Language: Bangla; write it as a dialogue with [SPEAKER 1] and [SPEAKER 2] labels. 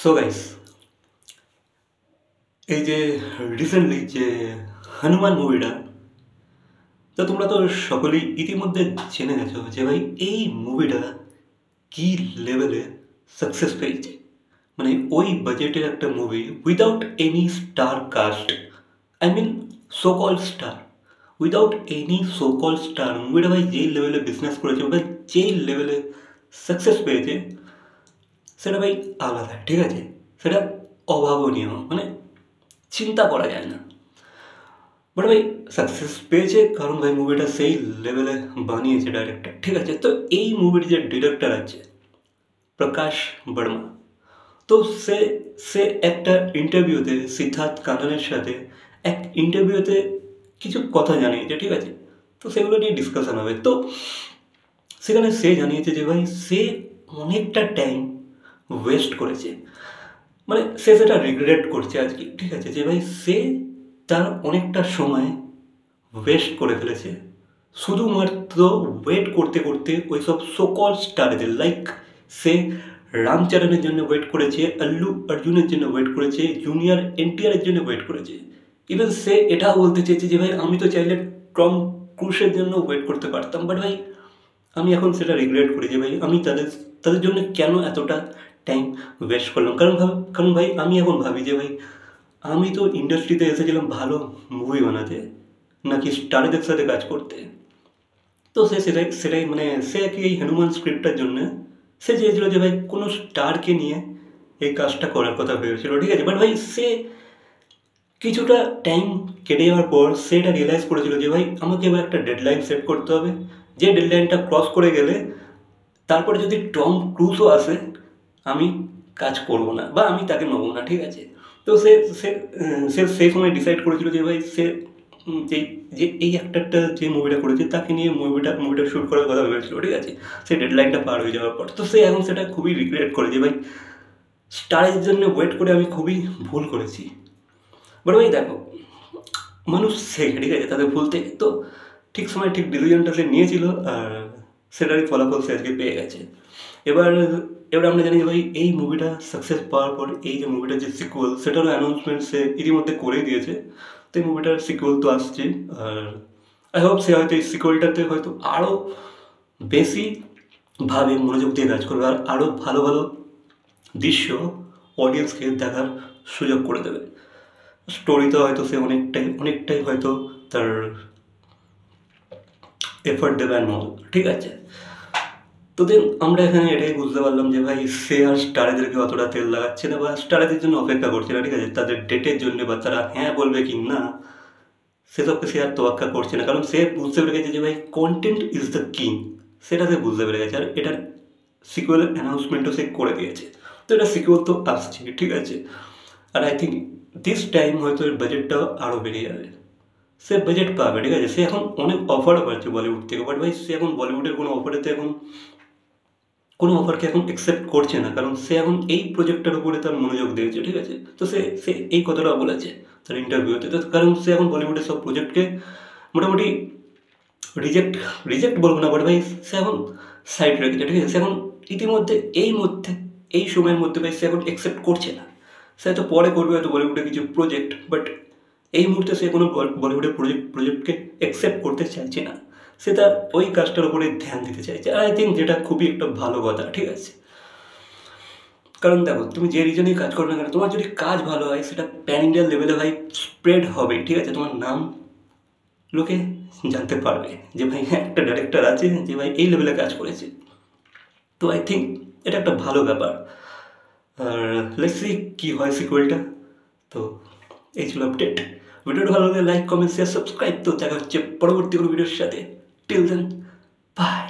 [SPEAKER 1] সো গাইস, এই যে রিসেন্টলি যে হনুমান মুভিটা, তো তোমরা তো সকলেই ইতিমধ্যে জেনে গেছো যে ভাই এই মুভিটা কি লেভেলে সাকসেস পেয়েছে। মানে ওই বাজেটের একটা movie without any star cast, I mean so call star, without any so call star, মুভিটা ভাই যেই লেভেলে বিজনেস করেছে ভাই, যেই লেভেলে সাকসেস পেয়েছে সেটা ভাই আলাদা, ঠিক আছে? সেটা অভাবনীয়, মানে চিন্তা করা যায় না। বাট ভাই সাকসেস পেয়েছে কারণ ভাই মুভিটা সেই লেভেলে বানিয়েছে ডাইরেক্টর, ঠিক আছে? তো এই মুভির যে ডিরেক্টর আছে প্রকাশ বর্মা, তো সে সে একটা ইন্টারভিউতে সিদ্ধার্থ কানানের সাথে এক ইন্টারভিউতে কিছু কথা জানিয়েছে, ঠিক আছে? তো সেগুলো নিয়ে ডিসকাশন হবে। তো সেখানে সে জানিয়েছে যে ভাই সে অনেকটা টাইম ওয়েস্ট করেছে, মানে সে সেটা রিগ্রেট করছে আজকে, ঠিক আছে? যে ভাই সে তার অনেকটা সময় ওয়েস্ট করে ফেলেছে শুধুমাত্র ওয়েট করতে করতে ওই সব সোকল স্টারদের, লাইক সে রামচরণের জন্য ওয়েট করেছে, আল্লু অর্জুনের জন্য ওয়েট করেছে, জুনিয়র এনটিআরের জন্য ওয়েট করেছে। ইভেন সে এটাও বলতে চেয়েছে যে ভাই আমি তো চাইলে টম ক্রুজের জন্য ওয়েট করতে পারতাম, বাট ভাই আমি এখন সেটা রিগ্রেট করি যে ভাই আমি তাদের তাদের জন্য কেন এতটা টাইম ওয়েস্ট করলাম। কারণ ভাই আমি এখন ভাবি যে ভাই আমি তো ইন্ডাস্ট্রিতে এসেছিলাম ভালো মুভি বানাতে, নাকি স্টারদের সাথে কাজ করতে। তো সে সেটাই মানে সে কি এই হনুমান স্ক্রিপ্টটার জন্য সে চেয়েছিল যে ভাই কোনো স্টারকে নিয়ে এই কাজটা করার কথা ভেবেছিল, ঠিক আছে? বাট ভাই সে কিছুটা টাইম কেটে যাওয়ার পর সেটা রিয়েলাইজ করেছিল যে ভাই আমাকে এবার একটা ডেডলাইন সেট করতে হবে, যে ডেডলাইনটা ক্রস করে গেলে তারপরে যদি টম ক্রুজও আসে আমি কাজ করব না বা আমি তাকে নেবো না, ঠিক আছে? তো সে সে সে সেই সময় ডিসাইড করেছিল যে ভাই সে যে যে এই অ্যাক্টারটা যে মুভিটা করেছে তাকে নিয়ে মুভিটা শ্যুট করার কথা ভেবেছিল, ঠিক আছে? সে ডেডলাইনটা পার হয়ে যাওয়ার পর তো সে এখন সেটা খুবই রিগ্রেট করে যে ভাই স্টারের জন্য ওয়েট করে আমি খুবই ভুল করেছি। বাট ভাই দেখো, মানুষ শেখে, ঠিক আছে, তাদের ভুল থেকে। তো ঠিক সময় ঠিক ডিসিশনটা সে নিয়েছিল আর সেটারই ফলাফল সে আজকে পেয়ে গেছে। এবার এবার আমরা জানি যে ভাই এই মুভিটা সাকসেস পাওয়ার পর এই যে মুভিটার যে সিকুয়েল সেটারও অ্যানাউন্সমেন্ট সে ইতিমধ্যে করেই দিয়েছে। তো এই মুভিটার সিকুয়েল তো আসছে, আর আই হোপ সে হয়তো এই সিকুয়েলটাতে হয়তো আরও বেশি ভাবে মনোযোগ দিয়ে কাজ করবে আর আরও ভালো ভালো দৃশ্য অডিয়েন্সকে দেখার সুযোগ করে দেবে। স্টোরিতে হয়তো সে অনেকটাই হয়তো তার এফর্ট দেবে অ্যান্ড অল, ঠিক আছে? তো দেন আমরা এখানে এটাই বুঝতে পারলাম যে ভাই সে আর স্টারেদেরকে অতটা তেল লাগাচ্ছে না বা স্টারেদের জন্য অপেক্ষা করছে না, ঠিক আছে? তাদের ডেটের জন্য বা তারা হ্যাঁ বলবে কি না সেসবকে সে আর তোয়াক্কা করছে না, কারণ সে বুঝতে পেরে গেছে যে ভাই কন্টেন্ট ইজ দ্য কিং, সেটা সে বুঝতে পেরে গেছে। আর এটার সিকুয়েলের অ্যানাউন্সমেন্টও সে করে দিয়েছে। তো এটা সিকুয়েল তো আসছে, ঠিক আছে? আর আই থিঙ্ক দিস টাইম হয়তো এর বাজেটটাও আরও বেড়ে যাবে, সে বাজেট পাবে, ঠিক আছে? সে এখন অনেক অফারও পাচ্ছে বলিউড থেকে, বাট ভাই সে এখন বলিউডের কোনো অফারেতে এখন কোনো অফারকে এখন অ্যাকসেপ্ট করছে না, কারণ সে এখন এই প্রজেক্টটার উপরে তার মনোযোগ দিয়েছে, ঠিক আছে? তো সে সে এই কথাটা বলেছে তার ইন্টারভিউতে। তো কারণ সে এখন বলিউডের সব প্রজেক্টকে মোটামুটি রিজেক্ট রিজেক্ট বলবো না, বাট ভাই সে এখন সাইড রেখেছে, ঠিক আছে? সে এখন ইতিমধ্যে এই সময়ের মধ্যে ভাই সে এখন অ্যাকসেপ্ট করছে না। সে হয়তো পরে করবে হয়তো বলিউডে কিছু প্রজেক্ট, বাট এই মুহূর্তে সে কোনো বলিউডের প্রজেক্টকে অ্যাকসেপ্ট করতে চাইছে না। সে তার ওই কাজটার উপরে ধ্যান দিতে চাইছে। আর আই থিঙ্ক যেটা খুবই একটা ভালো কথা, ঠিক আছে? কারণ দেখো তুমি যে রিজনেই কাজ করো না কেন, তোমার যদি কাজ ভালো হয় সেটা প্যান ইন্ডিয়া লেভেলে ভাই স্প্রেড হবে, ঠিক আছে? তোমার নাম লোকে জানতে পারবে যে ভাই হ্যাঁ একটা ডাইরেক্টর আছে যে ভাই এই লেভেলে কাজ করেছে। তো আই থিঙ্ক এটা একটা ভালো ব্যাপার। আর লেটস সি কী হয় সিকুয়েলটা। তো এই ছিল আপডেট। ভিডিওটা ভালো লাগলে লাইক কমেন্ট শেয়ার সাবস্ক্রাইব। তো দেখা হচ্ছে পরবর্তী কোনো ভিডিওর সাথে। Till then by.